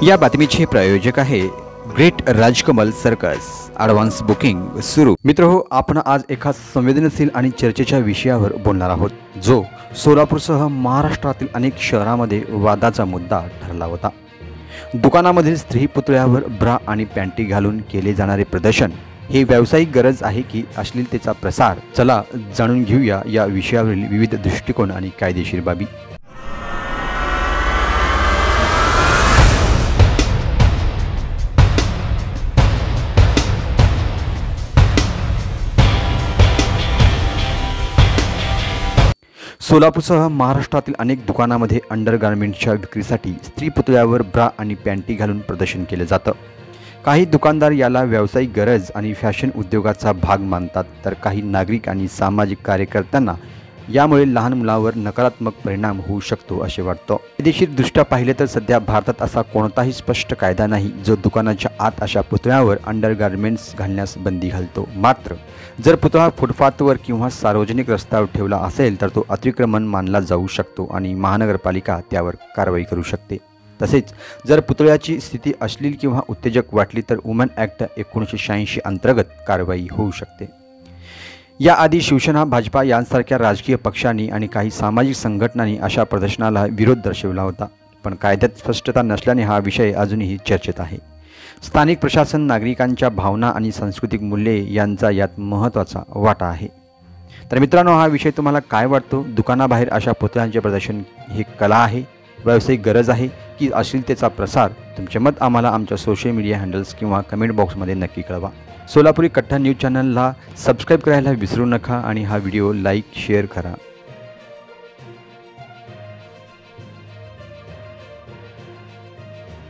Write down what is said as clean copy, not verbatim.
या बातमीचे प्रायोजक आहे great Rajkamal circus. Advance booking सुरू। मित्रहो, आपण आज एका संवेदनशील आणि चर्चेच्या विषयावर बोलणार आहोत, जो सोलापूरसह महाराष्ट्रातील अनेक शहरांमध्ये वादाचा मुद्दा ठरला होता। दुकानामधील स्त्री पुतळ्यावर ब्रा आणि पॅन्टी घालून केले जाणारे प्रदर्शन ही व्यावसायिक गरज आहे की अश्लीलतेचा प्रसार? चला जाणून घेऊया या विषयावरील विविध दृष्टिकोन आणि कायदेशीर बाबी। सोलापूरसह महाराष्ट्रातील अनेक दुकानांमध्ये अंडरगार्मेंट्सच्या विक्रीसाठी स्त्री पुतळ्यावर ब्रा आणि पॅन्टी घालून प्रदर्शन केले जातं। काही दुकानदार याला व्यावसायिक गरज आणि फॅशन उद्योगाचा भाग मानतात, तर काही नागरिक आणि सामाजिक कार्यकर्त्यांना यामुळे लहान मुलांवर नकारात्मक परिणाम होऊ शकतो असे वाटतं। कायदेशीरदृष्ट्या पाहिले तर सध्या भारतात असा कोणताही स्पष्ट कायदा नाही जो दुकानाच्या आत अशा पुतळ्यावर अंडरगार्मेंट्स घालण्यास बंदी घालतो। मात्र जर पुतळा फुटपाथवर किंवा सार्वजनिक रस्त्यावर ठेवला असेल तर तो अतिक्रमण मानला जाऊ शकतो आणि महानगरपालिका त्यावर कारवाई करू शकते। तसेच जर पुतळ्याची स्थिती अश्लील किंवा उत्तेजक वाटली तर वुमन ॲक्ट 1986 अंतर्गत कारवाई होऊ शकते। याआधी शिवसेना, भाजपा यांसारख्या राजकीय पक्षांनी आणि काही सामाजिक संघटनांनी अशा प्रदर्शनाला विरोध दर्शवला होता, पण कायद्यात स्पष्टता नसल्याने हा विषय अजूनही चर्चेत आहे। स्थानिक प्रशासन, नागरिकांच्या भावना आणि सांस्कृतिक मूल्ये यांचा यात महत्त्वाचा वाटा आहे। तर मित्रांनो, हा विषय तुम्हाला काय वाटतो? दुकानाबाहेर अशा पुतळ्यांचे प्रदर्शन हे कला आहे, व्यावसायिक गरज आहे की अश्लीलतेचा प्रसार? तुमचे मत आम्हाला आमच्या सोशल मीडिया हँडल्स किंवा कमेंट बॉक्समध्ये नक्की कळवा। सोलापुरी कट्टा न्यूज चॅनलला सबस्क्राईब करायला विसरू नका आणि हा व्हिडिओ लाईक शेअर करा।